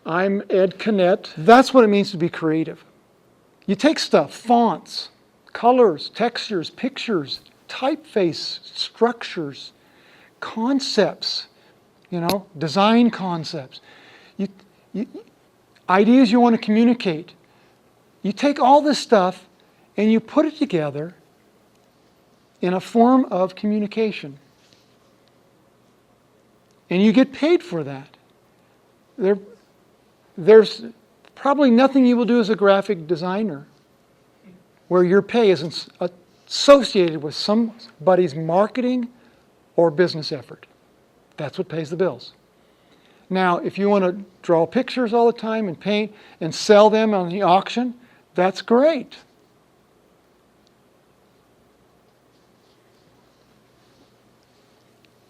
I'm Ed Canet. That's what it means to be creative. You take stuff, fonts, colors, textures, pictures, typeface, structures, concepts, design concepts, ideas you want to communicate. You take all this stuff and you put it together in a form of communication. And you get paid for that. There's probably nothing you will do as a graphic designer where your pay isn't associated with somebody's marketing or business effort. That's what pays the bills. Now, if you want to draw pictures all the time and paint and sell them on the auction, that's great.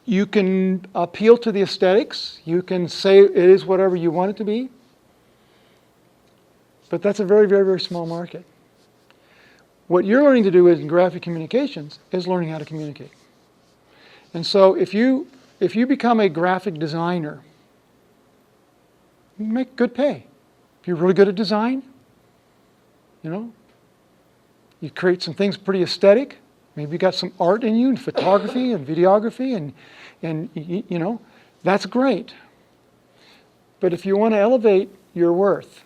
You can appeal to the aesthetics. You can say it is whatever you want it to be. But that's a very, very, very small market. What you're learning to do in graphic communications is learning how to communicate. And so if you become a graphic designer, you make good pay. If you're really good at design, you create some things pretty aesthetic. Maybe you got some art in you, and photography and videography, and that's great. But if you want to elevate your worth,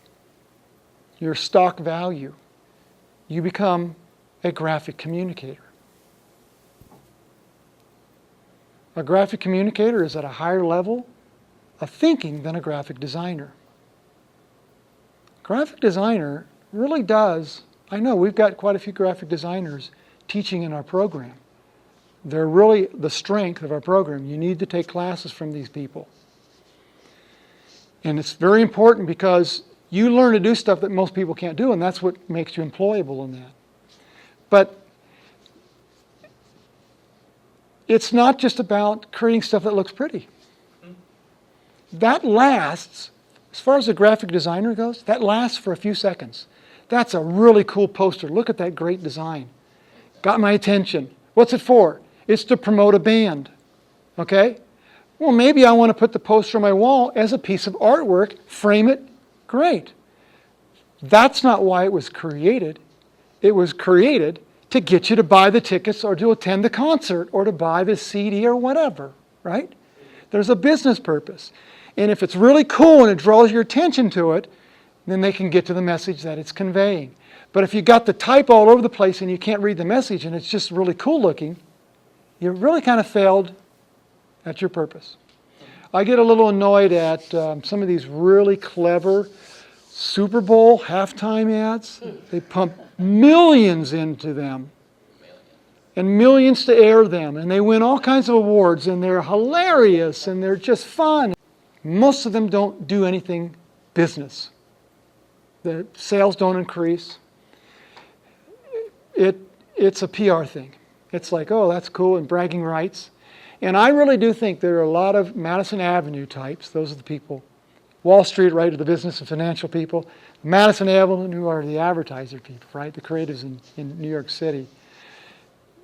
your stock value, you become a graphic communicator. A graphic communicator is at a higher level of thinking than a graphic designer. Graphic designer really does, I know we've got quite a few graphic designers teaching in our program. They're really the strength of our program. You need to take classes from these people. And it's very important because you learn to do stuff that most people can't do, and that's what makes you employable in that. But it's not just about creating stuff that looks pretty. That lasts, as far as a graphic designer goes, that lasts for a few seconds. That's a really cool poster. Look at that great design. Got my attention. What's it for? It's to promote a band. Okay? Well, maybe I want to put the poster on my wall as a piece of artwork, frame it. Great. That's not why it was created. It was created to get you to buy the tickets or to attend the concert or to buy the CD or whatever, right? There's a business purpose. And if it's really cool and it draws your attention to it, then they can get to the message that it's conveying. But if you got the type all over the place and you can't read the message and it's just really cool looking, you really kind of failed at your purpose. I get a little annoyed at some of these really clever Super Bowl halftime ads. They pump millions into them and millions to air them, and they win all kinds of awards, and they're hilarious and they're just fun. Most of them don't do anything business. The sales don't increase. It's a PR thing. It's like, oh, that's cool, and bragging rights. And I really do think there are a lot of Madison Avenue types. Those are the people. Wall Street, right, are the business and financial people. Madison Avenue are the advertiser people, right, the creatives in New York City.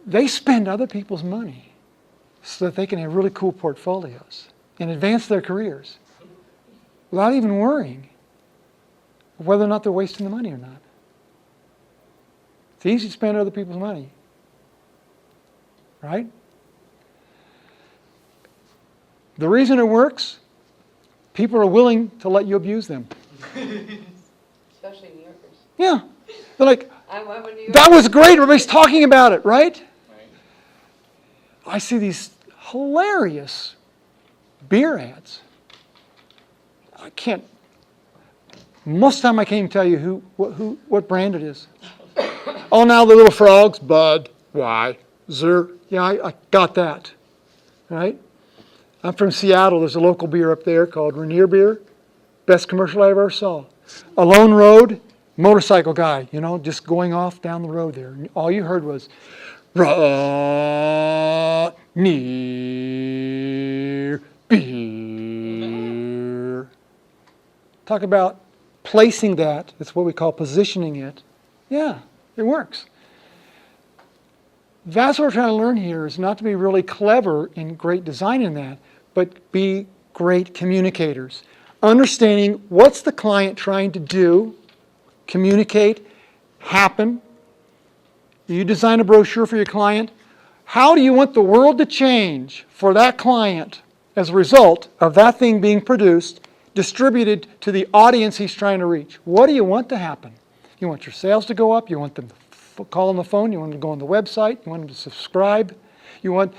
They spend other people's money so that they can have really cool portfolios and advance their careers without even worrying whether or not they're wasting the money or not. It's easy to spend other people's money, right? The reason it works, people are willing to let you abuse them. Especially New Yorkers. Yeah. They're like, I'm a New Yorker. that was great, everybody's talking about it, right? I see these hilarious beer ads. I can't, most of the time I can't even tell you what brand it is. Oh, now the little frogs, Bud, why, Zer, yeah, I got that, right? I'm from Seattle. There's a local beer up there called Rainier Beer. Best commercial I ever saw. A lone road, motorcycle guy, just going off down the road there. And all you heard was, Rainier Beer. Talk about placing that. That's what we call positioning it. Yeah, it works. That's what we're trying to learn here, is not to be really clever in great design in that, but be great communicators. understanding what's the client trying to do, communicate, happen. You design a brochure for your client. How do you want the world to change for that client as a result of that thing being produced, distributed to the audience he's trying to reach? What do you want to happen? You want your sales to go up. You want them to call on the phone. You want them to go on the website. You want them to subscribe. You want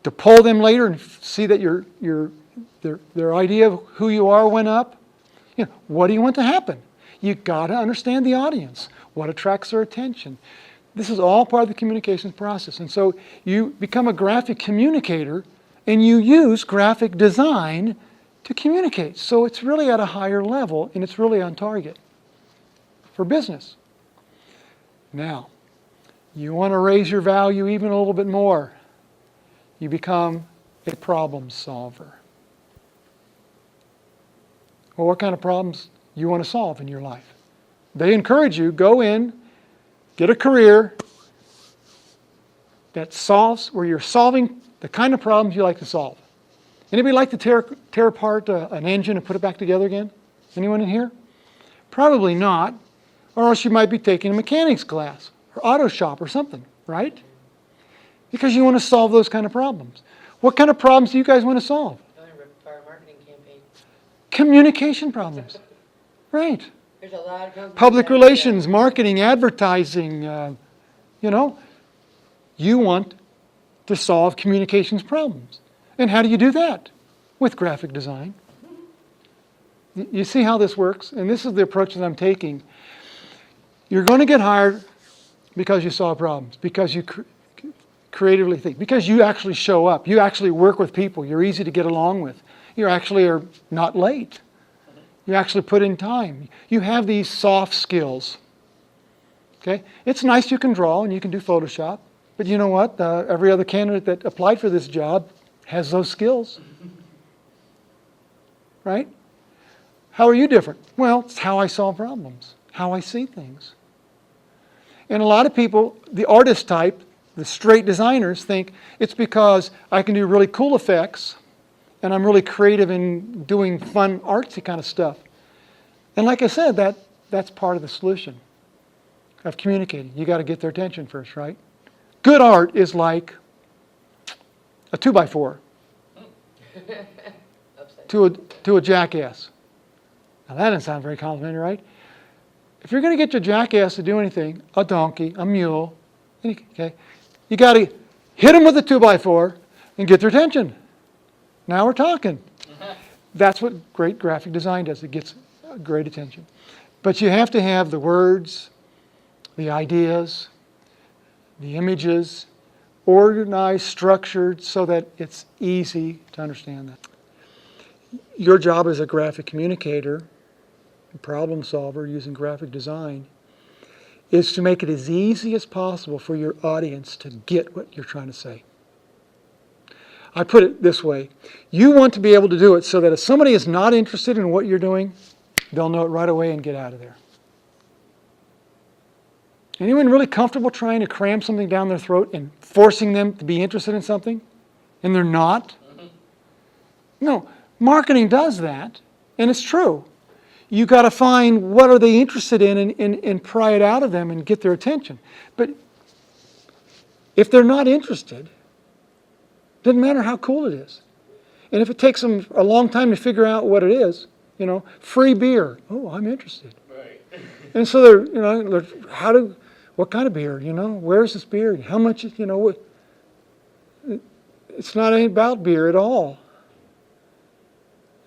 to poll them later and see that their idea of who you are went up. What do you want to happen? You've got to understand the audience. What attracts their attention? This is all part of the communications process. And so you become a graphic communicator and you use graphic design to communicate. So it's really at a higher level and it's really on target for business. Now, you want to raise your value even a little bit more. You become a problem solver. Well, what kind of problems you want to solve in your life? They encourage you, go in, get a career that solves, where you're solving the kind of problems you like to solve. Anybody like to tear apart an engine and put it back together again? Anyone in here? Probably not. Or else you might be taking a mechanics class or auto shop or something, right? Because you want to solve those kind of problems. What kind of problems do you guys want to solve? For our marketing campaign. Communication problems. Right. There's a lot of companies Public that- relations, marketing, advertising, you want to solve communications problems. And how do you do that? With graphic design. You see how this works? And this is the approach that I'm taking. You're going to get hired because you solve problems, because you creatively think, because you actually show up. You actually work with people. You're easy to get along with. You actually are not late. You actually put in time. You have these soft skills. Okay? It's nice you can draw and you can do Photoshop, but you know what? Every other candidate that applied for this job has those skills. Right? How are you different? Well, it's how I solve problems, how I see things. And a lot of people, the artist type, the straight designers, think it's because I can do really cool effects and I'm really creative in doing fun, artsy kind of stuff. And like I said, that's part of the solution of communicating. You got to get their attention first, right? Good art is like a 2x4 to a jackass. Now that doesn't sound very complimentary, right? If you're going to get your jackass to do anything, a donkey, a mule, okay, you got to hit them with a 2x4 and get their attention. Now we're talking. That's what great graphic design does. It gets great attention. But you have to have the words, the ideas, the images, organized, structured, so that it's easy to understand that. Your job as a graphic communicator, a problem solver using graphic design, is to make it as easy as possible for your audience to get what you're trying to say. I put it this way. You want to be able to do it so that if somebody is not interested in what you're doing, they'll know it right away and get out of there. Anyone really comfortable trying to cram something down their throat and forcing them to be interested in something and they're not? No, marketing does that, and it's true. You got to find what are they interested in and pry it out of them and get their attention. But if they're not interested, doesn't matter how cool it is. And if it takes them a long time to figure out what it is, free beer. Oh, I'm interested. Right. And so they're, what kind of beer? Where's this beer? How much? It's not about beer at all.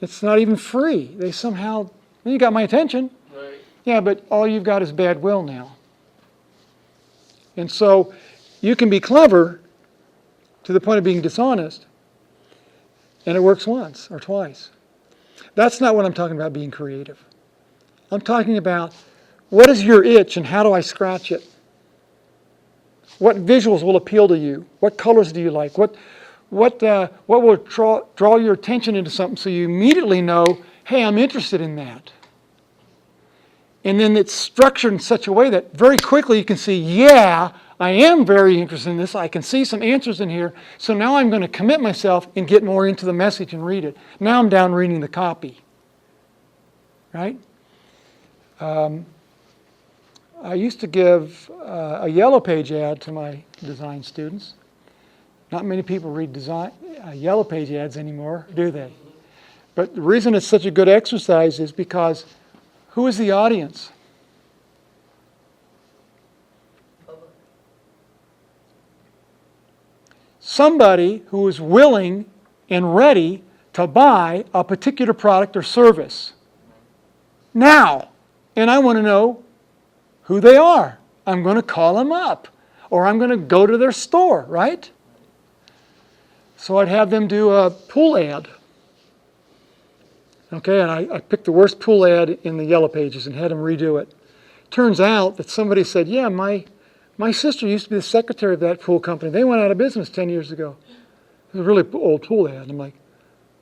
It's not even free. They somehow, you got my attention. Right. Yeah, but all you've got is bad will now. And so you can be clever to the point of being dishonest, and it works once or twice. That's not what I'm talking about being creative. I'm talking about what is your itch and how do I scratch it? What visuals will appeal to you? What colors do you like? What will draw your attention into something so you immediately know, hey, I'm interested in that. And then it's structured in such a way that very quickly you can see, yeah, I am very interested in this. I can see some answers in here. So now I'm going to commit myself and get more into the message and read it. Now I'm down reading the copy. right? I used to give a Yellow Page ad to my design students. Not many people read design Yellow Page ads anymore, do they? But the reason it's such a good exercise is because who is the audience? Somebody who is willing and ready to buy a particular product or service now. And I want to know who they are. I'm going to call them up, or I'm going to go to their store, right? So I'd have them do a pool ad. Okay, and I picked the worst pool ad in the Yellow Pages and had them redo it. Turns out that somebody said, yeah, my sister used to be the secretary of that pool company. They went out of business 10 years ago. It was a really old pool ad. I'm like,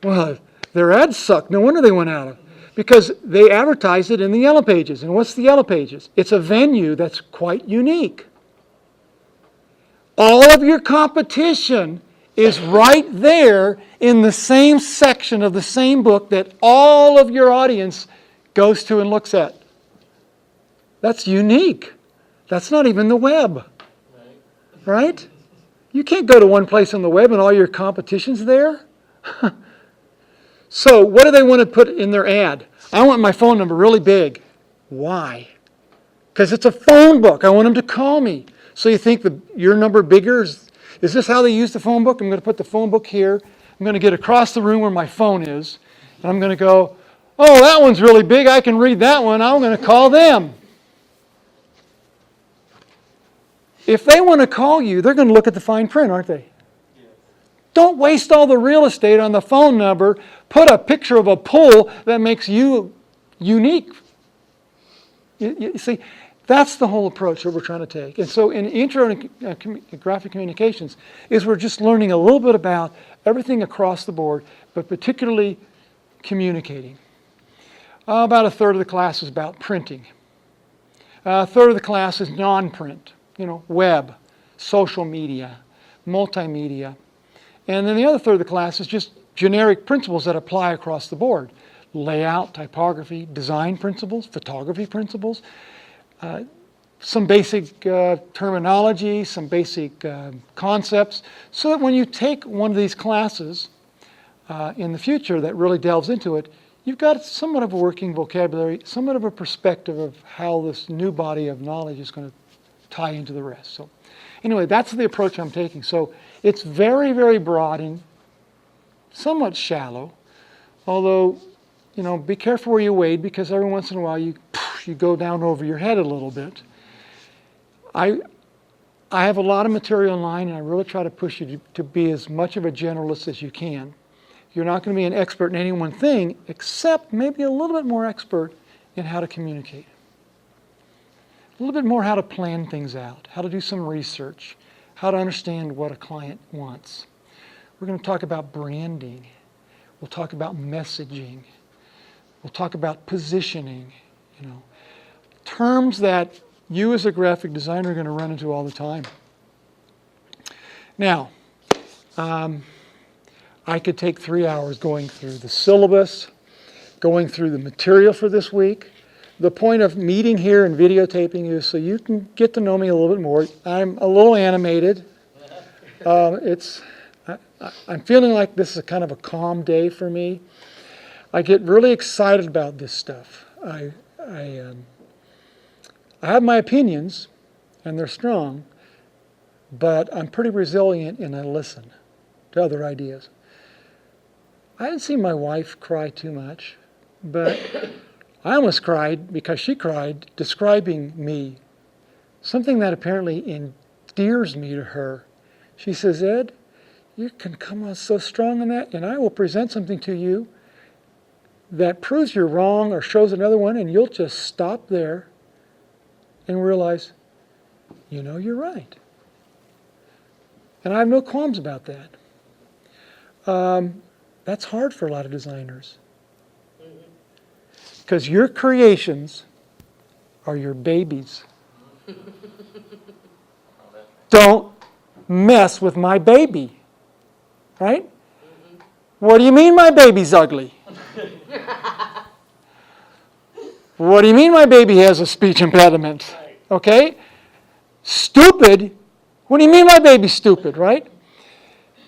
well, their ads suck. No wonder they went out of. Because they advertised it in the Yellow Pages. And what's the Yellow Pages? It's a venue that's quite unique. All of your competition is right there in the same section of the same book that all of your audience goes to and looks at. That's unique. That's not even the web. Right? You can't go to one place on the web and all your competition's there. So what do they want to put in their ad? I want my phone number really big. Why? Because it's a phone book. I want them to call me. So you think your number bigger is this how they use the phone book? I'm going to put the phone book here. I'm going to get across the room where my phone is. And I'm going to go, oh, that one's really big. I can read that one. I'm going to call them. If they want to call you, they're going to look at the fine print, aren't they? Yes. Don't waste all the real estate on the phone number. Put a picture of a pool that makes you unique. You see, that's the whole approach that we're trying to take. And so in Intro to Graphic Communications is we're just learning a little bit about everything across the board, but particularly communicating. About a third of the class is about printing. A third of the class is non-print. Web, social media, multimedia. And then the other third of the class is just generic principles that apply across the board. Layout, typography, design principles, photography principles, some basic terminology, some basic concepts, so that when you take one of these classes in the future that really delves into it, you've got somewhat of a working vocabulary, somewhat of a perspective of how this new body of knowledge is going to tie into the rest. So anyway, that's the approach I'm taking. So it's very, very broad and somewhat shallow, although, be careful where you wade, because every once in a while you go down over your head a little bit. I have a lot of material online, and I really try to push you to be as much of a generalist as you can. You're not going to be an expert in any one thing, except maybe a little bit more expert in how to communicate. A little bit more how to plan things out, how to do some research, how to understand what a client wants. We're going to talk about branding. We'll talk about messaging. We'll talk about positioning, terms that you as a graphic designer are going to run into all the time. Now, I could take 3 hours going through the syllabus, going through the material for this week. The point of meeting here and videotaping is so you can get to know me a little bit more. I'm a little animated. I'm feeling like this is kind of a calm day for me. I get really excited about this stuff. I have my opinions, and they're strong, but I'm pretty resilient and I listen to other ideas. I haven't seen my wife cry too much, but I almost cried because she cried describing me, something that apparently endears me to her. She says, Ed, you can come on so strong in that, and I will present something to you that proves you're wrong or shows another one, and you'll just stop there and realize, you're right. And I have no qualms about that. That's hard for a lot of designers. Because your creations are your babies. Don't mess with my baby. Right? What do you mean my baby's ugly? What do you mean my baby has a speech impediment? Okay? Stupid? What do you mean my baby's stupid, right?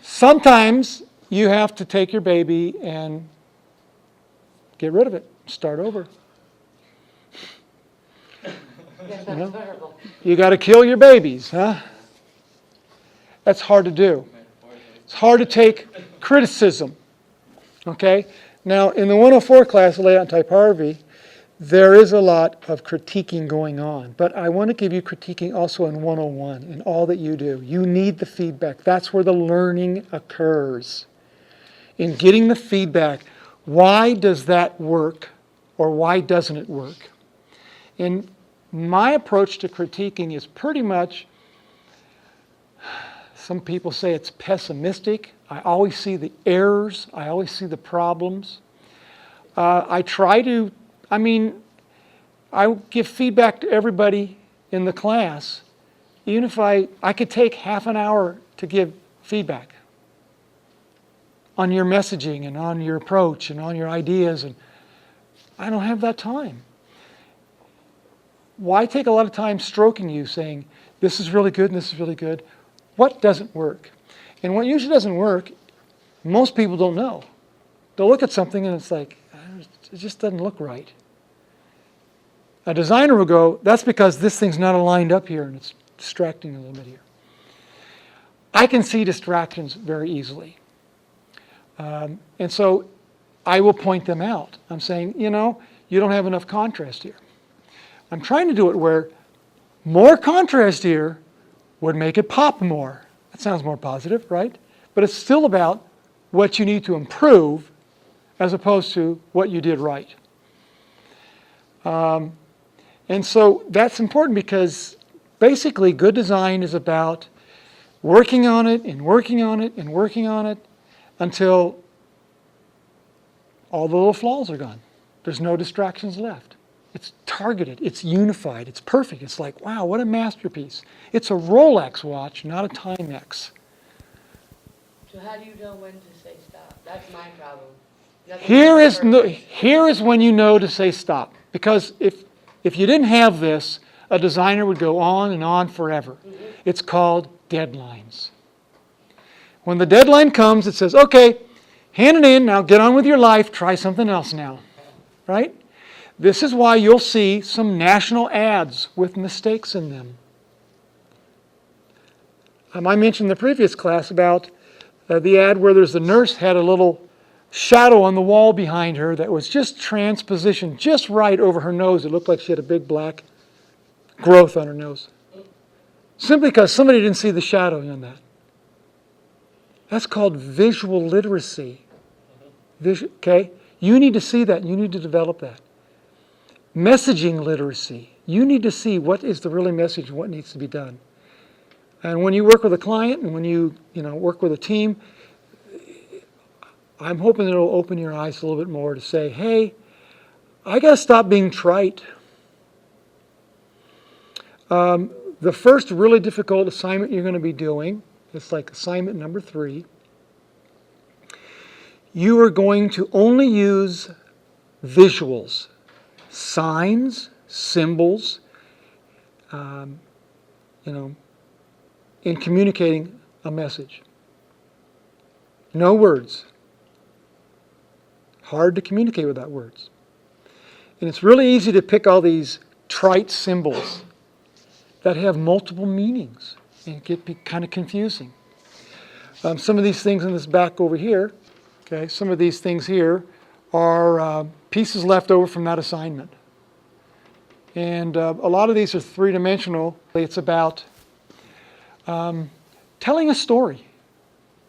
Sometimes you have to take your baby and get rid of it, start over. That's You know? terrible. You got to kill your babies, huh? That's hard to do. It's hard to take criticism. Okay? Now, in the 104 class, Layout and Typography, there is a lot of critiquing going on. But I want to give you critiquing also in 101, in all that you do. You need the feedback. That's where the learning occurs. In getting the feedback, why does that work or why doesn't it work? And my approach to critiquing is pretty much, some people say it's pessimistic. I always see the errors. I always see the problems. I give feedback to everybody in the class. Even if I could take half an hour to give feedback on your messaging and on your approach and on your ideas, and I don't have that time. Why take a lot of time stroking you, saying, this is really good and this is really good? What doesn't work? And what usually doesn't work, most people don't know. They'll look at something and it's like, it just doesn't look right. A designer will go, that's because this thing's not aligned up here and it's distracting a little bit here. I can see distractions very easily. And so I will point them out. I'm saying, you don't have enough contrast here. I'm trying to do it where more contrast here would make it pop more. That sounds more positive, right? But it's still about what you need to improve as opposed to what you did right. And so that's important because basically good design is about working on it and working on it and working on it until all the little flaws are gone. There's no distractions left. It's targeted, it's unified, it's perfect. It's like, wow, what a masterpiece. It's a Rolex watch, not a Timex. So how do you know when to say stop? That's my problem. Nothing Here is when you know to say stop. Because if you didn't have this, a designer would go on and on forever. Mm-hmm. It's called deadlines. When the deadline comes, it says, okay, hand it in, now get on with your life, try something else now. Right? This is why you'll see some national ads with mistakes in them. I mentioned in the previous class about the ad where there's the nurse had a little shadow on the wall behind her that was just transpositioned just right over her nose. It looked like she had a big black growth on her nose. Simply because somebody didn't see the shadow in that. That's called visual literacy. Okay? You need to see that. You need to develop that. Messaging literacy. You need to see what is the really message and what needs to be done. And when you work with a client and when you work with a team, I'm hoping it'll open your eyes a little bit more to say, hey, I got to stop being trite. The first really difficult assignment you're going to be doing, it's like assignment number 3, you are going to only use visuals. Signs, symbols, in communicating a message. No words. Hard to communicate without words. And it's really easy to pick all these trite symbols that have multiple meanings and be kind of confusing. Some of these things in this back over here, okay, some of these things here are pieces left over from that assignment. And a lot of these are three-dimensional. It's about telling a story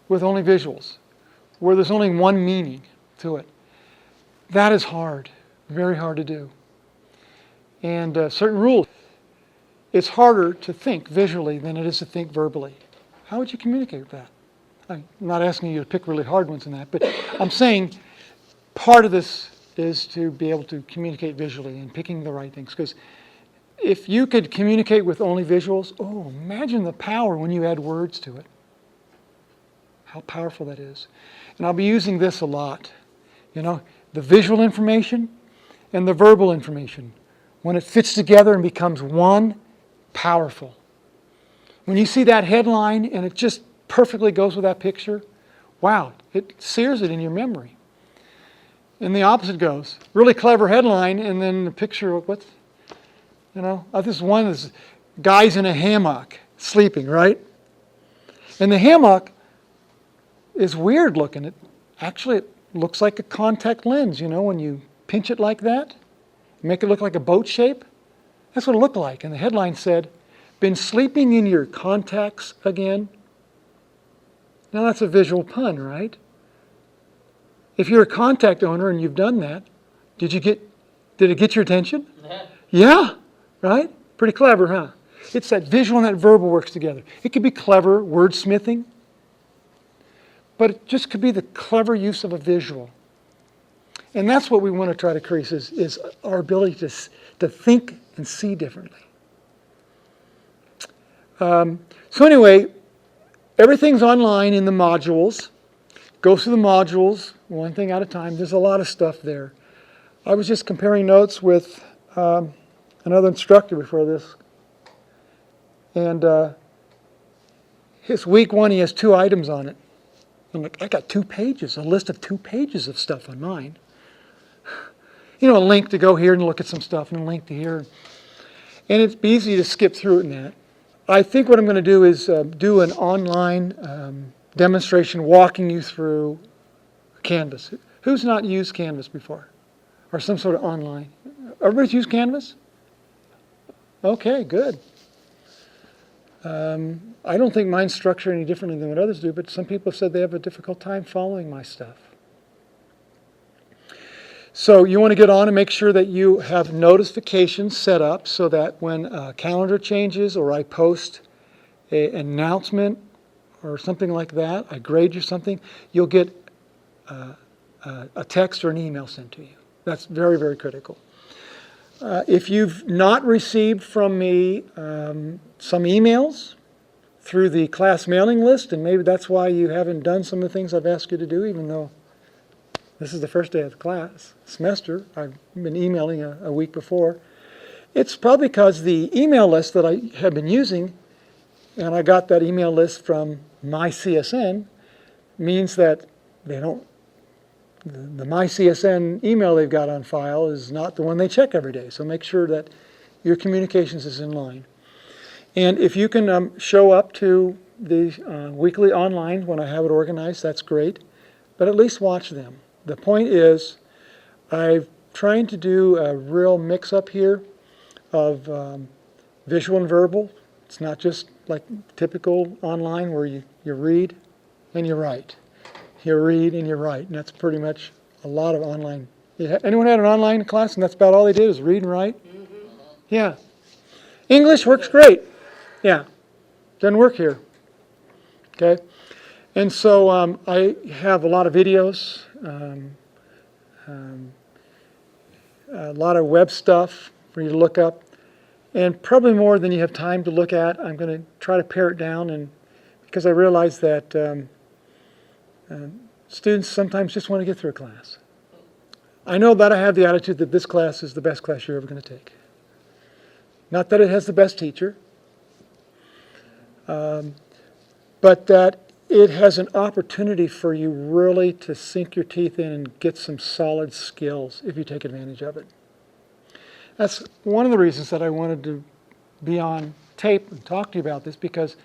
with only visuals, where there's only one meaning to it. That is hard, very hard to do. And certain rules. It's harder to think visually than it is to think verbally. How would you communicate with that? I'm not asking you to pick really hard ones in that, but I'm saying part of this is to be able to communicate visually and picking the right things. Because if you could communicate with only visuals, imagine the power when you add words to it. How powerful that is. And I'll be using this a lot. The visual information and the verbal information. When it fits together and becomes one, powerful. When you see that headline and it just perfectly goes with that picture, wow, it sears it in your memory. And the opposite goes. Really clever headline, and then the picture, what's, this one is guys in a hammock sleeping, right? And the hammock is weird looking. It looks like a contact lens, when you pinch it like that, make it look like a boat shape. That's what it looked like. And the headline said, "Been sleeping in your contacts again?" Now that's a visual pun, right? If you're a contact owner and you've done that, did it get your attention? Yeah, right? Pretty clever, huh? It's that visual and that verbal works together. It could be clever wordsmithing, but it just could be the clever use of a visual. And that's what we want to try to increase is our ability to think and see differently. So anyway, everything's online in the modules. Go through the modules, one thing at a time. There's a lot of stuff there. I was just comparing notes with another instructor before this. And his week 1, he has 2 items on it. I'm like, I got 2 pages, a list of 2 pages of stuff on mine. A link to go here and look at some stuff, and a link to here. And it's easy to skip through it in that. I think what I'm going to do is do an online demonstration walking you through Canvas. Who's not used Canvas before? Or some sort of online? Everybody's used Canvas? Okay, good. I don't think mine's structured any differently than what others do, but some people have said they have a difficult time following my stuff. So you want to get on and make sure that you have notifications set up so that when a calendar changes or I post an announcement or something like that, I grade you something, you'll get a text or an email sent to you. That's very, very critical. If you've not received from me some emails through the class mailing list, and maybe that's why you haven't done some of the things I've asked you to do, even though this is the first day of the class semester. I've been emailing a week before. It's probably because the email list that I have been using, and I got that email list from my CSN, means that they don't, the my CSN email they've got on file is not the one they check every day. So make sure that your communications is in line. And if you can show up to the weekly online when I have it organized, that's great. But at least watch them. The point is, I'm trying to do a real mix-up here of visual and verbal. It's not just like typical online where you read and you write. You read and you write, and that's pretty much a lot of online. Anyone had an online class and that's about all they did is read and write? Mm-hmm. Yeah. English works great. Yeah. Doesn't work here. Okay. And so I have a lot of videos, a lot of web stuff for you to look up, and probably more than you have time to look at. I'm going to try to pare it down, and because I realize that students sometimes just want to get through a class. I know that I have the attitude that this class is the best class you're ever going to take. Not that it has the best teacher, but that it has an opportunity for you really to sink your teeth in and get some solid skills if you take advantage of it. That's one of the reasons that I wanted to be on tape and talk to you about this, because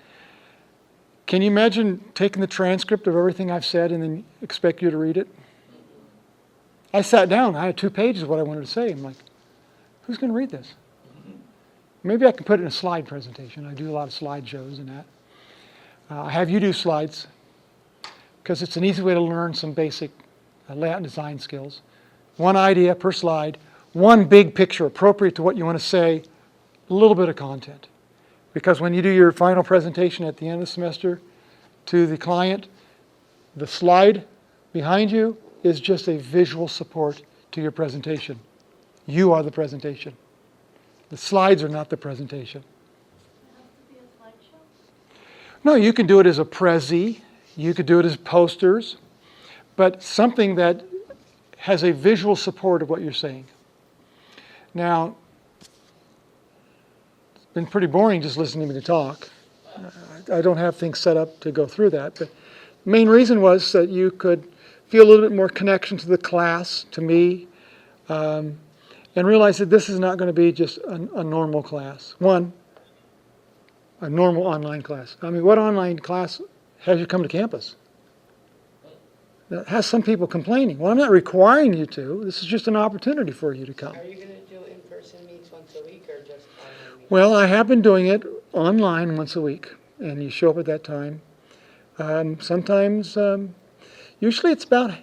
can you imagine taking the transcript of everything I've said and then expect you to read it? I sat down, I had 2 pages of what I wanted to say. I'm like, who's going to read this? Maybe I can put it in a slide presentation. I do a lot of slideshows and that. I have you do slides because it's an easy way to learn some basic layout and design skills. One idea per slide, one big picture appropriate to what you want to say, a little bit of content. Because when you do your final presentation at the end of the semester to the client, the slide behind you is just a visual support to your presentation. You are the presentation. The slides are not the presentation. No, you can do it as a Prezi, you could do it as posters, but something that has a visual support of what you're saying. Now, it's been pretty boring just listening to me talk. I don't have things set up to go through that. But the main reason was that you could feel a little bit more connection to the class, to me, and realize that this is not going to be just a normal class. A normal online class. I mean, what online class has you come to campus? That has some people complaining. Well, I'm not requiring you to. This is just an opportunity for you to come. Are you going to do in-person meets once a week or just online meets? Well, I have been doing it online once a week, and you show up at that time. Sometimes, usually it's about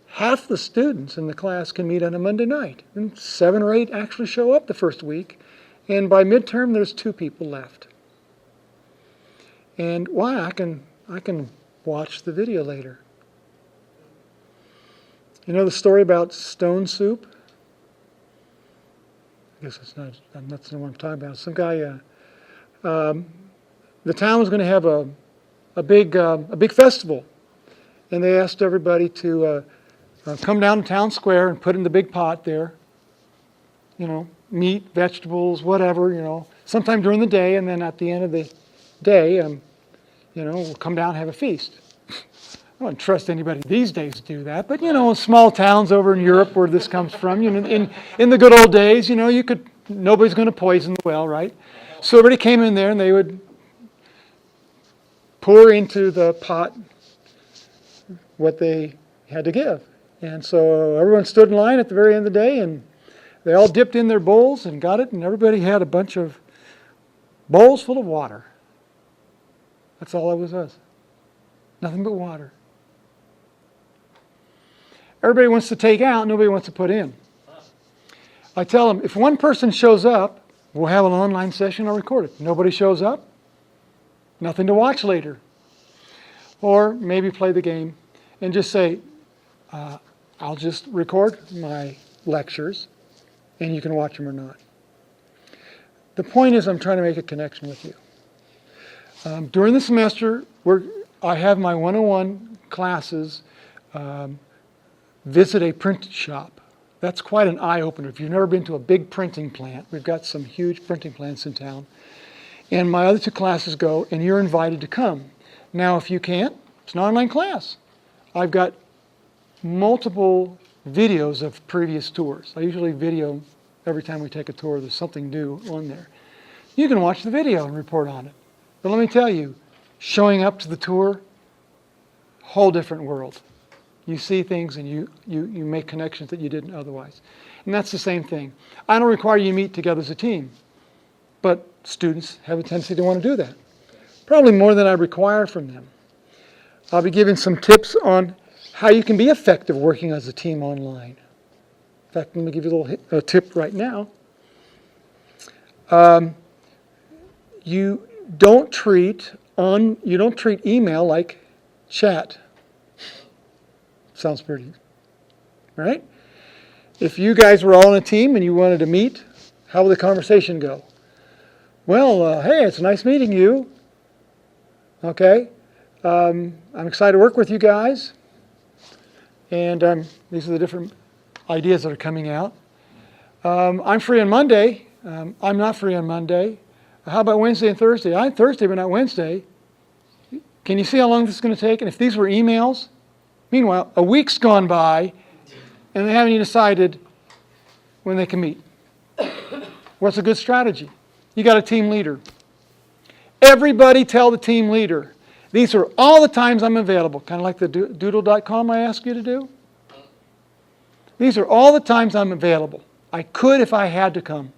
half the students in the class can meet on a Monday night, and 7 or 8 actually show up the first week, and by midterm there's 2 people left. And why? I can watch the video later. You know the story about stone soup? I guess that's not what I'm talking about. Some guy, the town was going to have a big festival, and they asked everybody to come down to town square and put in the big pot there. You know, meat, vegetables, whatever. You know, sometime during the day, and then at the end of the day, we'll come down and have a feast. I don't trust anybody these days to do that, but in small towns over in Europe where this comes from, in the good old days, nobody's going to poison the well, right? So everybody came in there and they would pour into the pot what they had to give. And so everyone stood in line at the very end of the day, and they all dipped in their bowls and got it, and everybody had a bunch of bowls full of water. That's all it was. Nothing but water. Everybody wants to take out, nobody wants to put in. I tell them, if one person shows up, we'll have an online session, I'll record it. Nobody shows up, nothing to watch later. Or maybe play the game and just say, I'll just record my lectures and you can watch them or not. The point is I'm trying to make a connection with you. During the semester, I have my 101 classes visit a print shop. That's quite an eye-opener. If you've never been to a big printing plant, we've got some huge printing plants in town. And my other 2 classes go, and you're invited to come. Now, if you can't, it's an online class. I've got multiple videos of previous tours. I usually video every time we take a tour. There's something new on there. You can watch the video and report on it. But let me tell you, showing up to the tour, whole different world. You see things and you make connections that you didn't otherwise. And that's the same thing. I don't require you to meet together as a team, but students have a tendency to want to do that. Probably more than I require from them. I'll be giving some tips on how you can be effective working as a team online. In fact, let me give you a little tip right now. You don't treat email like chat. Sounds pretty, right? If you guys were all on a team and you wanted to meet, how would the conversation go? Well, hey, it's nice meeting you. Okay, I'm excited to work with you guys. And these are the different ideas that are coming out. I'm free on Monday. I'm not free on Monday. How about Wednesday and Thursday? I'm Thursday, but not Wednesday. Can you see how long this is going to take? And if these were emails, meanwhile, a week's gone by, and they haven't even decided when they can meet. What's a good strategy? You got a team leader. Everybody tell the team leader, these are all the times I'm available. Kind of like the doodle.com I asked you to do. These are all the times I'm available. I could if I had to come.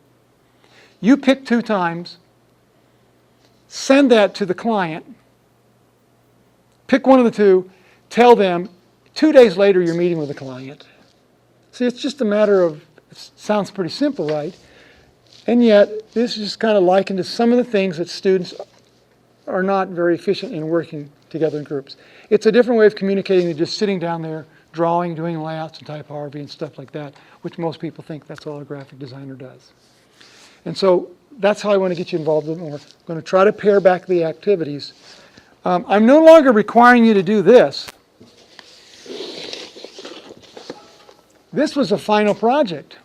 You pick 2 times, send that to the client, pick one of the 2, tell them, 2 days later you're meeting with the client. See, it's just a matter of, it sounds pretty simple, right? And yet, this is just kind of likened to some of the things that students are not very efficient in working together in groups. It's a different way of communicating than just sitting down there, drawing, doing layouts and typography and stuff like that, which most people think that's all a graphic designer does. And so that's how I want to get you involved with it more. I'm going to try to pare back the activities. I'm no longer requiring you to do this. This was a final project.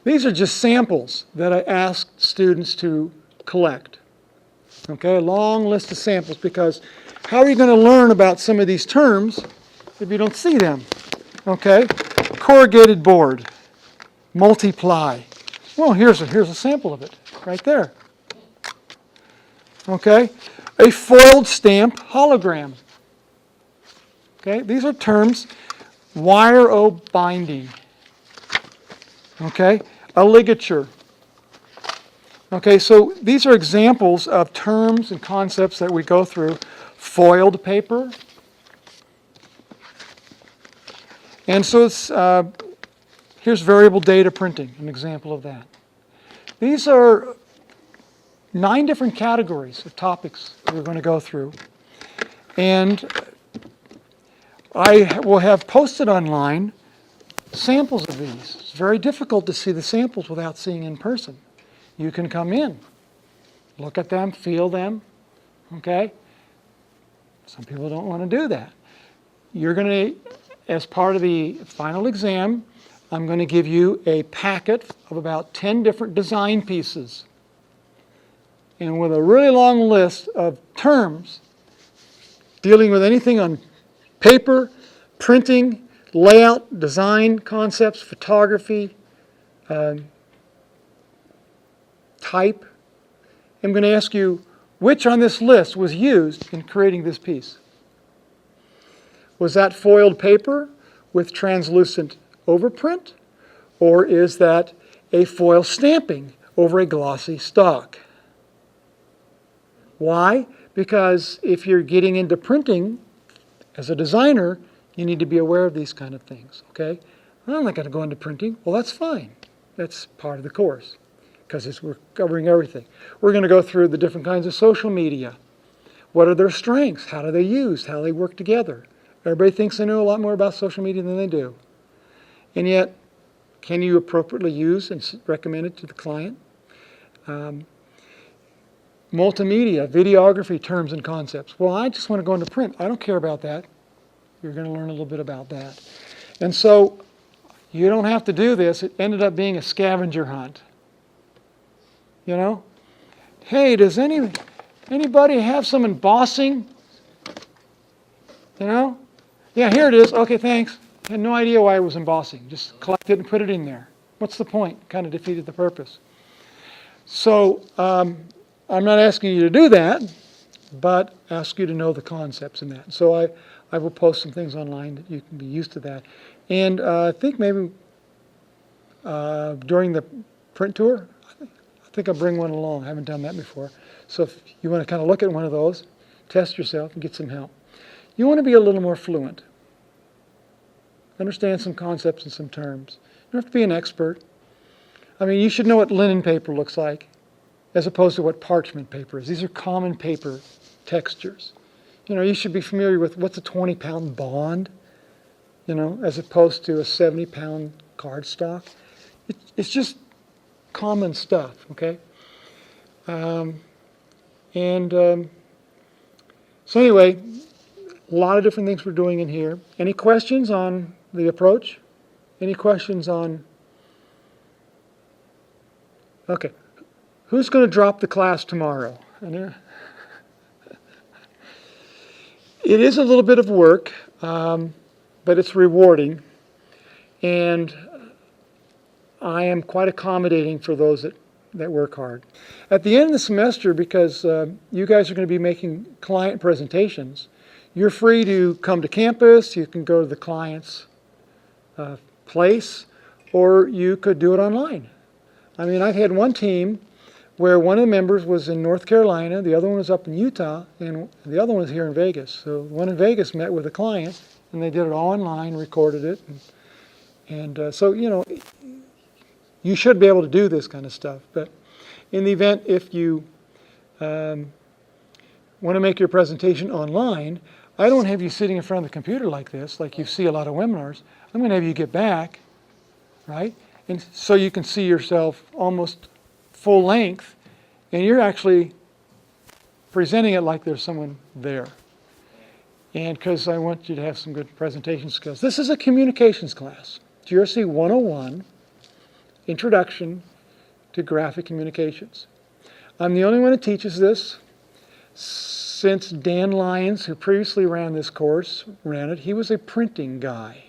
These are just samples that I asked students to collect. Okay, a long list of samples, because how are you going to learn about some of these terms if you don't see them? Okay, corrugated board, multiply. Well, here's a sample of it right there. Okay, a foiled stamp hologram. Okay, these are terms. Wire-o binding. Okay, a ligature. Okay, so these are examples of terms and concepts that we go through. Foiled paper. And so it's, here's variable data printing, an example of that. These are 9 different categories of topics that we're going to go through. And I will have posted online samples of these. It's very difficult to see the samples without seeing in person. You can come in, look at them, feel them, okay? Some people don't want to do that. You're going to, as part of the final exam, I'm going to give you a packet of about 10 different design pieces. And with a really long list of terms dealing with anything on paper, printing, layout, design concepts, photography, type. I'm going to ask you which on this list was used in creating this piece. Was that foiled paper with translucent overprint, or is that a foil stamping over a glossy stock? Why? Because if you're getting into printing as a designer, you need to be aware of these kind of things, okay? I'm not going to go into printing. Well, that's fine. That's part of the course, because we're covering everything. We're going to go through the different kinds of social media. What are their strengths? How do they use? How do they work together? Everybody thinks they know a lot more about social media than they do. And yet, can you appropriately use and recommend it to the client? Multimedia, videography terms and concepts. Well, I just want to go into print. I don't care about that. You're going to learn a little bit about that. And so, you don't have to do this. It ended up being a scavenger hunt. You know? Hey, does anybody have some embossing? You know? Yeah, here it is. Okay, thanks. I had no idea why it was embossing. Just collect it and put it in there. What's the point? Kind of defeated the purpose. So, I'm not asking you to do that, but ask you to know the concepts in that. So I will post some things online that you can be used to that. And I think maybe during the print tour, I think I'll bring one along. I haven't done that before. So if you want to kind of look at one of those, test yourself and get some help. You want to be a little more fluent. Understand some concepts and some terms. You don't have to be an expert. I mean, you should know what linen paper looks like, as opposed to what parchment paper is. These are common paper textures. You know, you should be familiar with what's a 20-pound bond, you know, as opposed to a 70-pound cardstock. It's just common stuff, okay? So anyway, a lot of different things we're doing in here. Any questions on the approach? Any questions on... Okay. Who's going to drop the class tomorrow? It is a little bit of work, but it's rewarding. And I am quite accommodating for those that work hard. At the end of the semester, because you guys are going to be making client presentations, you're free to come to campus, you can go to the client's place, or you could do it online. I mean, I've had one team where one of the members was in North Carolina, the other one was up in Utah, and the other one was here in Vegas. So the one in Vegas met with a client, and they did it all online, recorded it. And so, you know, you should be able to do this kind of stuff. But in the event, if you want to make your presentation online, I don't have you sitting in front of the computer like this, like you see a lot of webinars. I'm going to have you get back, right? And so you can see yourself almost full length, and you're actually presenting it like there's someone there. And because I want you to have some good presentation skills. This is a communications class. GRC 101. Introduction to Graphic Communications. I'm the only one who teaches this. Since Dan Lyons, who previously ran this course, ran it, he was a printing guy.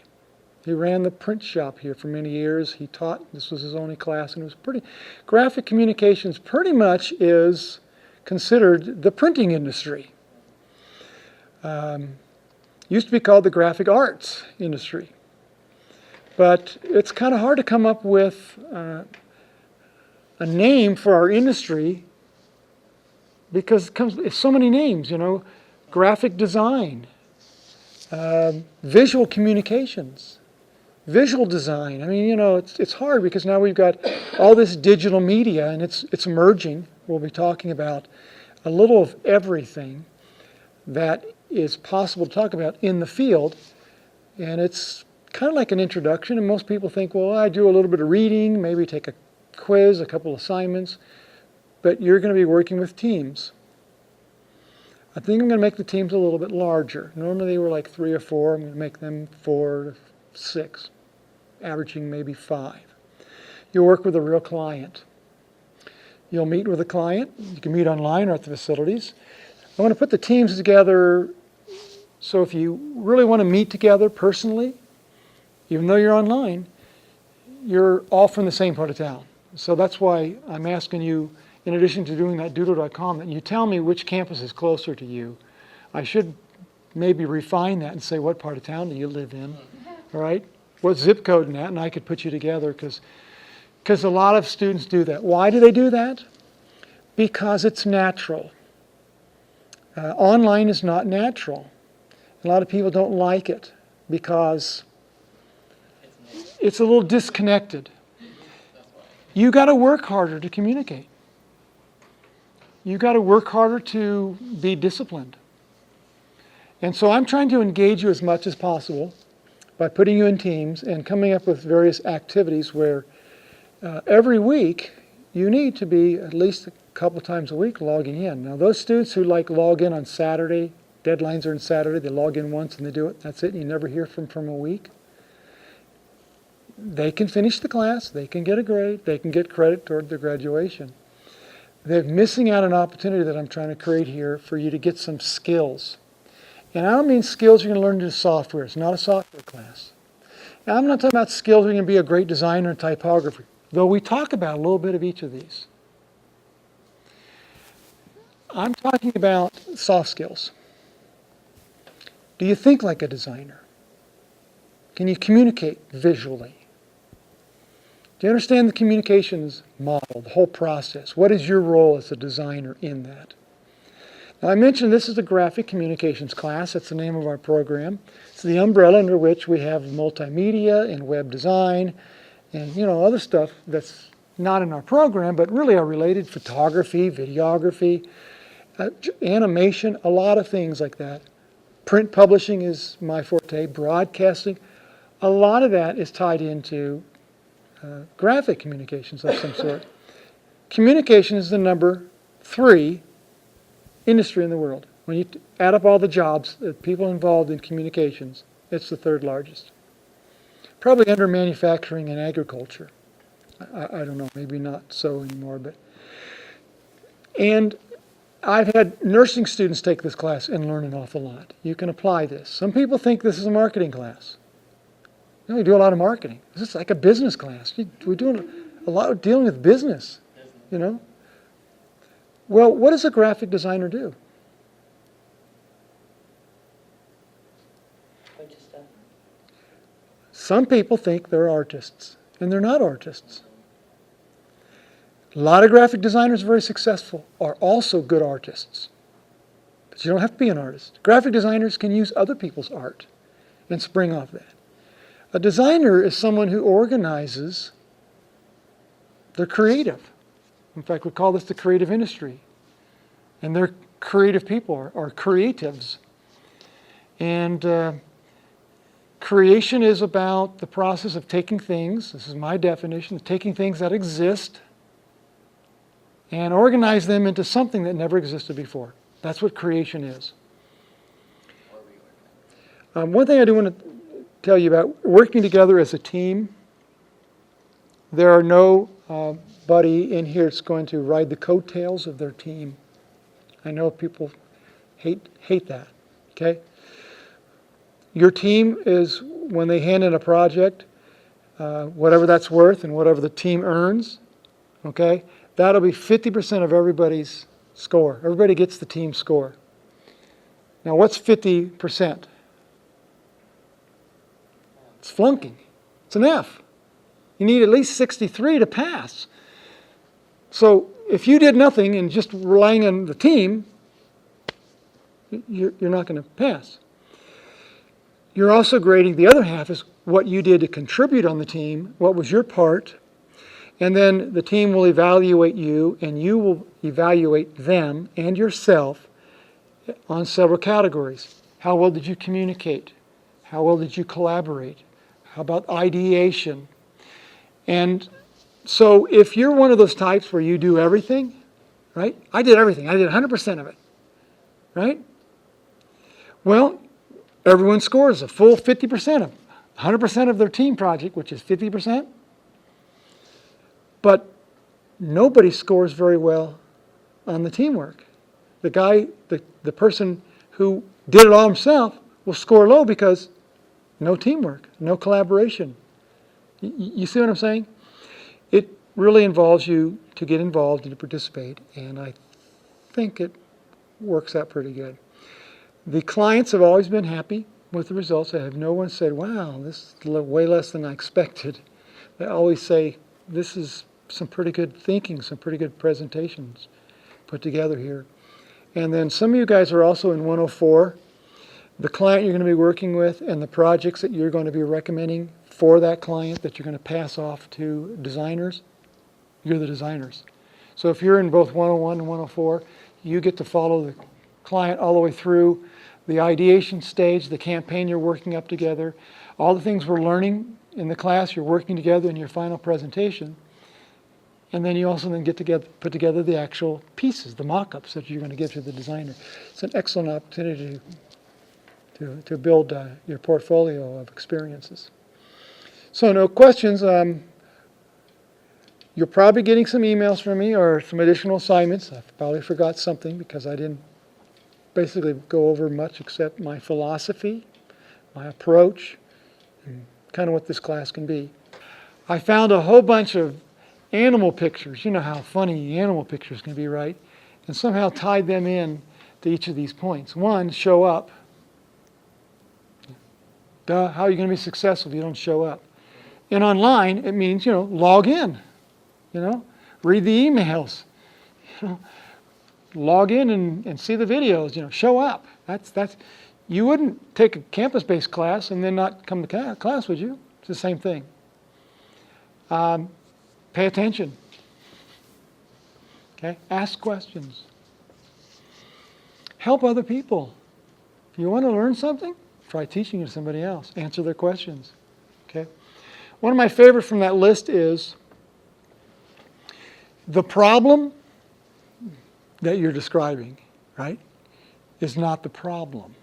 He ran the print shop here for many years. He taught, this was his only class, and it was graphic communications pretty much is considered the printing industry. Used to be called the graphic arts industry. But it's kind of hard to come up with a name for our industry because it's so many names, graphic design, visual communications, visual design. I mean, it's hard because now we've got all this digital media and it's emerging. We'll be talking about a little of everything that is possible to talk about in the field, and it's kind of like an introduction, and most people think, well, I do a little bit of reading, maybe take a quiz, a couple assignments, but you're going to be working with teams. I think I'm going to make the teams a little bit larger. Normally they were like 3 or 4. I'm going to make them 4 to 6, averaging maybe 5. You'll work with a real client. You'll meet with a client. You can meet online or at the facilities. I want to put the teams together so if you really want to meet together personally, even though you're online, you're all from the same part of town. So that's why I'm asking you, in addition to doing that doodle.com, that you tell me which campus is closer to you. I should maybe refine that and say, what part of town do you live in? All right? What zip code in that? And I could put you together because a lot of students do that. Why do they do that? Because it's natural. Online is not natural. A lot of people don't like it because it's a little disconnected. You got to work harder to communicate. You got to work harder to be disciplined. And so I'm trying to engage you as much as possible by putting you in teams and coming up with various activities where every week you need to be at least a couple times a week logging in. Now those students who log in on Saturday, deadlines are on Saturday, they log in once and they do it, that's it, and you never hear from a week. They can finish the class, they can get a grade, they can get credit toward their graduation. They're missing out on an opportunity that I'm trying to create here for you to get some skills. And I don't mean skills you're going to learn to do software. It's not a software class. Now, I'm not talking about skills you're going to be a great designer in typography, though we talk about a little bit of each of these. I'm talking about soft skills. Do you think like a designer? Can you communicate visually? Do you understand the communications model, the whole process? What is your role as a designer in that? Now, I mentioned this is a graphic communications class. That's the name of our program. It's the umbrella under which we have multimedia and web design and other stuff that's not in our program, but really are related: photography, videography, animation, a lot of things like that. Print publishing is my forte, broadcasting. A lot of that is tied into graphic communications of some sort. Communication is the number 3 industry in the world. When you add up all the jobs, the people involved in communications, it's the 3rd largest. Probably under manufacturing and agriculture. I don't know, maybe not so anymore. And I've had nursing students take this class and learn an awful lot. You can apply this. Some people think this is a marketing class. We do a lot of marketing. This is like a business class. We're doing a lot of dealing with business, Well, what does a graphic designer do? Bunch of stuff. Some people think they're artists, and they're not artists. A lot of graphic designers, very successful, are also good artists. But you don't have to be an artist. Graphic designers can use other people's art and spring off that. A designer is someone who organizes. They're creative. In fact, we call this the creative industry. And they're creative people, are creatives. And creation is about the process of taking things, this is my definition, of taking things that exist and organize them into something that never existed before. That's what creation is. One thing I do want to tell you about working together as a team. there are no buddy in here that's going to ride the coattails of their team. I know people hate that, okay? Your team is, when they hand in a project, whatever that's worth and whatever the team earns, okay, that'll be 50% of everybody's score. Everybody gets the team score. Now, what's 50%? It's flunking. It's an F. You need at least 63 to pass. So if you did nothing and just relying on the team, you're not going to pass. You're also grading, the other half is what you did to contribute on the team, what was your part, and then the team will evaluate you, and you will evaluate them and yourself on several categories. How well did you communicate? How well did you collaborate? How about ideation? And so if you're one of those types where you do everything, right? I did everything. I did 100% of it, right? Well, everyone scores a full 50% of 100% of their team project, which is 50%. But nobody scores very well on the teamwork. The guy, the person who did it all himself will score low because no teamwork, no collaboration. You see what I'm saying? It really involves you to get involved and to participate, and I think it works out pretty good. The clients have always been happy with the results. I have no one said, wow, this is way less than I expected. They always say, this is some pretty good thinking, some pretty good presentations put together here. And then some of you guys are also in 104. The client you're going to be working with and the projects that you're going to be recommending for that client that you're going to pass off to designers, you're the designers. So if you're in both 101 and 104, you get to follow the client all the way through the ideation stage, the campaign you're working up together, all the things we're learning in the class, you're working together in your final presentation. And then you also then get together, put together the actual pieces, the mock-ups that you're going to give to the designer. It's an excellent opportunity to build your portfolio of experiences. So no questions. You're probably getting some emails from me or some additional assignments. I probably forgot something because I didn't basically go over much except my philosophy, my approach, and kind of what this class can be. I found a whole bunch of animal pictures. You know how funny animal pictures can be, right? And somehow tied them in to each of these points. One, show up. Duh, how are you going to be successful if you don't show up? And online, it means, log in. Read the emails. Log in and see the videos. Show up. That's. You wouldn't take a campus-based class and then not come to class, would you? It's the same thing. Pay attention. Okay? Ask questions. Help other people. If you want to learn something, try teaching it to somebody else. Answer their questions. Okay? One of my favorites from that list is the problem that you're describing, right, is not the problem.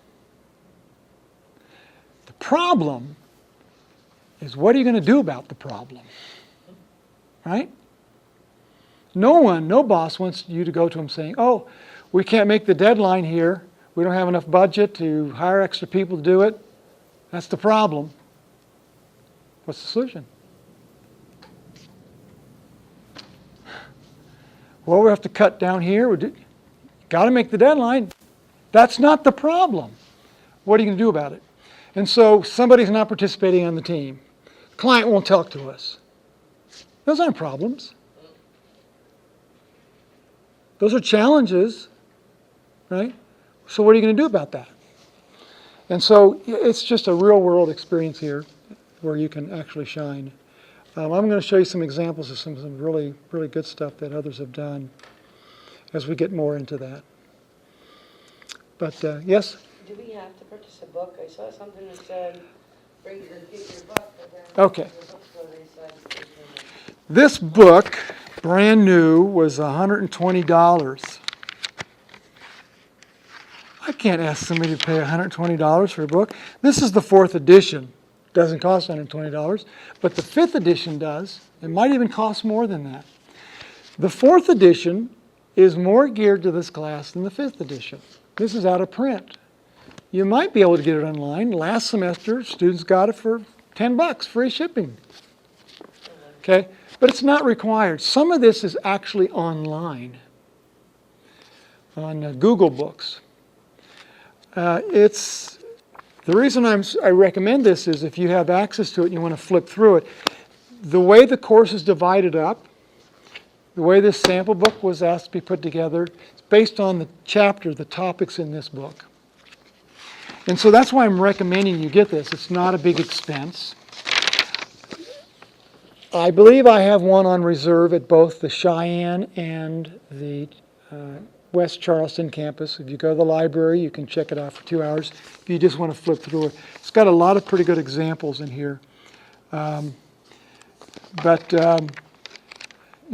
The problem is what are you going to do about the problem? Right? No boss wants you to go to him saying, oh, we can't make the deadline here. We don't have enough budget to hire extra people to do it. That's the problem. What's the solution? Well, we have to cut down here. Got to make the deadline. That's not the problem. What are you going to do about it? And so somebody's not participating on the team. The client won't talk to us. Those aren't problems. Those are challenges, right? So what are you going to do about that? And so it's just a real-world experience here where you can actually shine. I'm going to show you some examples of some really, really good stuff that others have done as we get more into that. But yes? Do we have to purchase a book? I saw something that said, bring your book. Okay. This book, brand new, was $120. I can't ask somebody to pay $120 for a book. This is the 4th edition. Doesn't cost $120, but the 5th edition does. It might even cost more than that. The 4th edition is more geared to this class than the 5th edition. This is out of print. You might be able to get it online. Last semester, students got it for $10, free shipping. Okay, but it's not required. Some of this is actually online on Google Books. The reason I recommend this is if you have access to it and you want to flip through it, the way the course is divided up, the way this sample book was asked to be put together, it's based on the chapter, the topics in this book. And so that's why I'm recommending you get this. It's not a big expense. I believe I have one on reserve at both the Cheyenne and the West Charleston campus. If you go to the library, you can check it out for 2 hours. If you just want to flip through it, it's got a lot of pretty good examples in here. In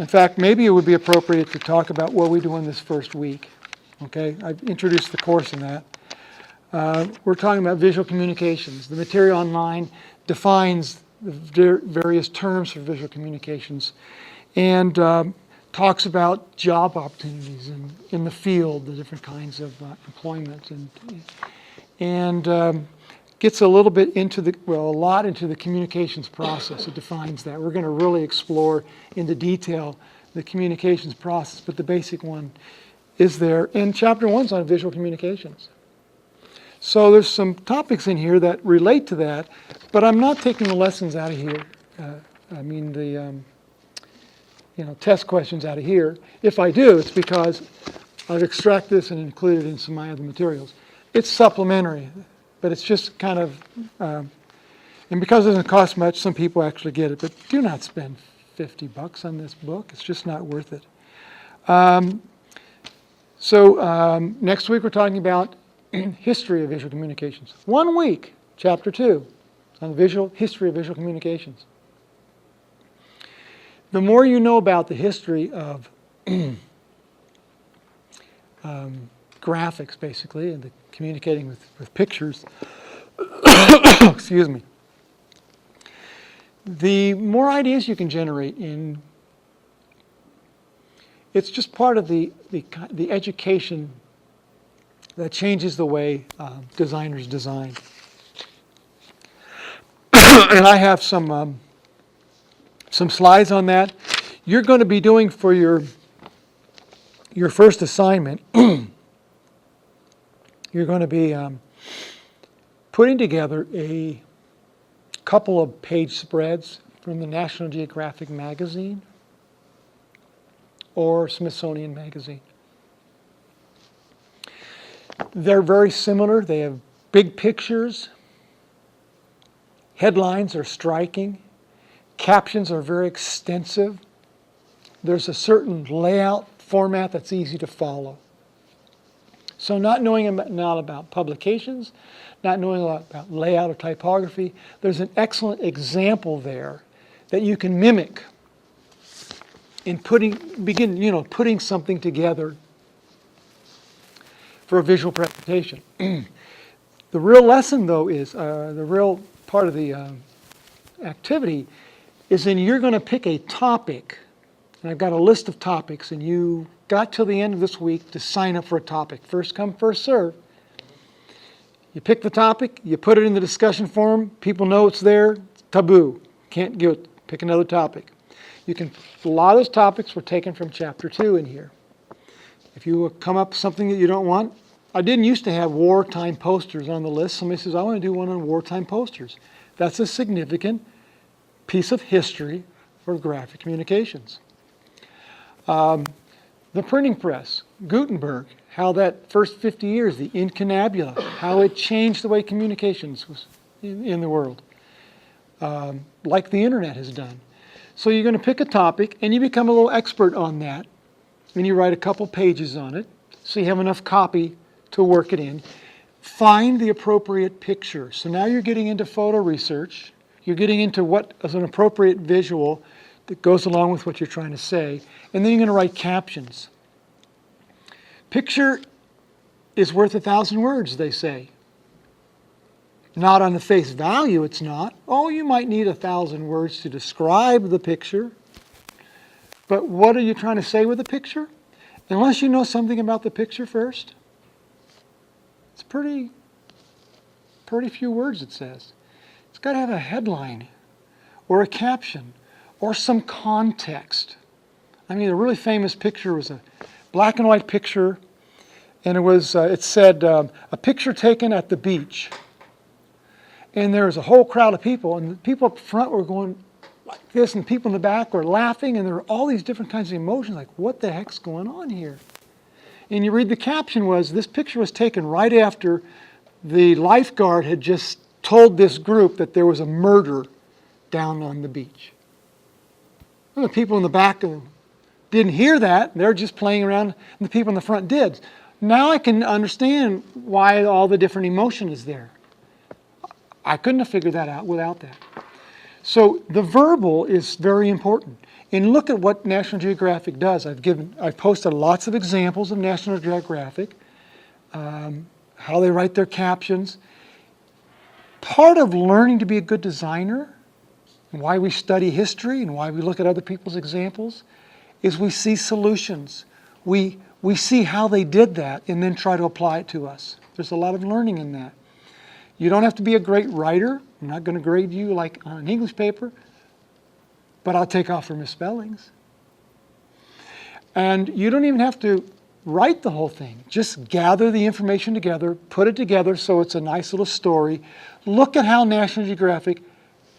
fact, maybe it would be appropriate to talk about what we do in this first week. Okay, I've introduced the course in that. We're talking about visual communications. The material online defines the various terms for visual communications and talks about job opportunities in the field, the different kinds of employment, and gets a little bit into a lot into the communications process. It defines that. We're going to really explore into detail the communications process, but the basic one is there. And chapter 1's on visual communications. So there's some topics in here that relate to that, but I'm not taking the lessons out of here. Test questions out of here. If I do, it's because I've extracted this and included it in some of my other materials. It's supplementary, but it's just kind of, and because it doesn't cost much, some people actually get it, but do not spend $50 on this book. It's just not worth it. Next week we're talking about history of visual communications. 1 week, chapter 2, on the history of visual communications. The more you know about the history of graphics, basically, and the communicating with pictures, excuse me, the more ideas you can generate it's just part of the education that changes the way designers design. And I have some slides on that. You're going to be doing for your first assignment, you're going to be putting together a couple of page spreads from the National Geographic magazine or Smithsonian magazine. They're very similar. They have big pictures. Headlines are striking. Captions are very extensive. There's a certain layout format that's easy to follow. So not knowing about publications, not knowing a lot about layout or typography, there's an excellent example there that you can mimic in putting something together for a visual presentation. The real lesson, though, is the real part of the activity is then you're going to pick a topic. And I've got a list of topics, and you got till the end of this week to sign up for a topic. First come, first serve. You pick the topic, you put it in the discussion forum, people know it's there, it's taboo. Can't do it. Pick another topic. A lot of those topics were taken from chapter 2 in here. If you come up with something that you don't want, I didn't used to have wartime posters on the list. Somebody says, I want to do one on wartime posters. That's a significant piece of history for graphic communications. The printing press, Gutenberg, how that first 50 years, the incunabula, how it changed the way communications was in the world, like the internet has done. So you're going to pick a topic, and you become a little expert on that, and you write a couple pages on it, so you have enough copy to work it in. Find the appropriate picture. So now you're getting into photo research. You're getting into what is an appropriate visual that goes along with what you're trying to say. And then you're going to write captions. Picture is worth 1,000 words, they say. Not on the face value, it's not. Oh, you might need 1,000 words to describe the picture. But what are you trying to say with the picture? Unless you know something about the picture first, it's pretty few words it says. It's got to have a headline or a caption or some context. I mean, a really famous picture was a black and white picture, and it said, a picture taken at the beach. And there was a whole crowd of people, and the people up front were going like this, and people in the back were laughing, and there were all these different kinds of emotions, like, what the heck's going on here? And you read the caption was, this picture was taken right after the lifeguard had just told this group that there was a murder down on the beach. And the people in the back didn't hear that. They're just playing around, and the people in the front did. Now I can understand why all the different emotion is there. I couldn't have figured that out without that. So the verbal is very important. And look at what National Geographic does. I've posted lots of examples of National Geographic, how they write their captions. Part of learning to be a good designer, and why we study history and why we look at other people's examples, is we see solutions. We see how they did that and then try to apply it to us. There's a lot of learning in that. You don't have to be a great writer. I'm not going to grade you like on an English paper, but I'll take off for misspellings. And you don't even have to write the whole thing. Just gather the information together, put it together so it's a nice little story. Look at how National Geographic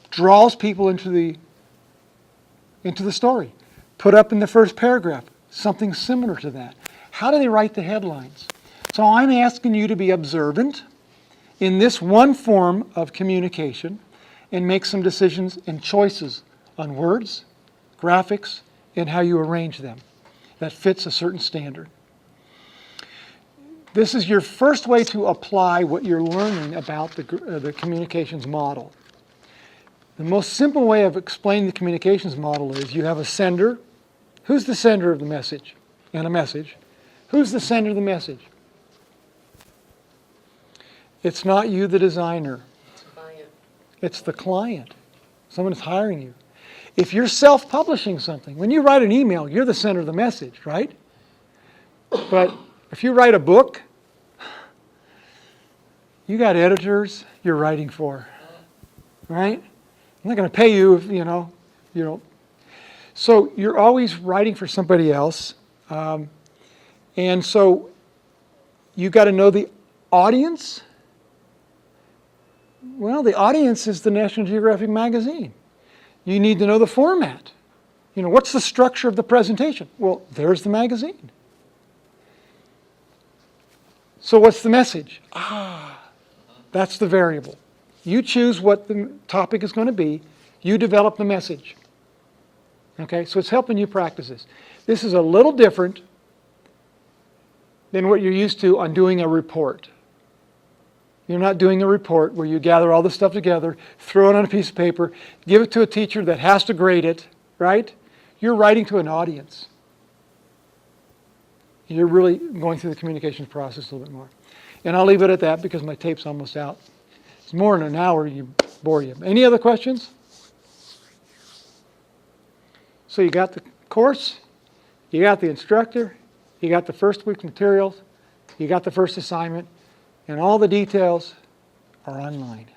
draws people into the story. Put up in the first paragraph something similar to that. How do they write the headlines? So I'm asking you to be observant in this one form of communication and make some decisions and choices on words, graphics, and how you arrange them that fits a certain standard. This is your first way to apply what you're learning about the communications model. The most simple way of explaining the communications model is you have a sender. Who's the sender of the message and a message? Who's the sender of the message? It's not you, the designer. It's the client. Someone is hiring you. If you're self-publishing something, when you write an email, you're the center of the message, right? But if you write a book, you got editors you're writing for, right? I'm not going to pay you if, you don't. So you're always writing for somebody else. And so you got to know the audience. Well, the audience is the National Geographic magazine. You need to know the format. What's the structure of the presentation? Well, there's the magazine. So what's the message? That's the variable. You choose what the topic is going to be. You develop the message. Okay, so it's helping you practice this. This is a little different than what you're used to on doing a report. You're not doing a report where you gather all this stuff together, throw it on a piece of paper, give it to a teacher that has to grade it, right? You're writing to an audience. You're really going through the communications process a little bit more. And I'll leave it at that because my tape's almost out. It's more than an hour, you bore you. Any other questions? So you got the course, you got the instructor, you got the first week's materials, you got the first assignment, and all the details are online.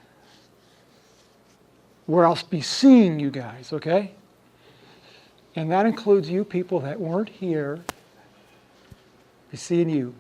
Where I'll be seeing you guys, okay? And that includes you people that weren't here. Be seeing you.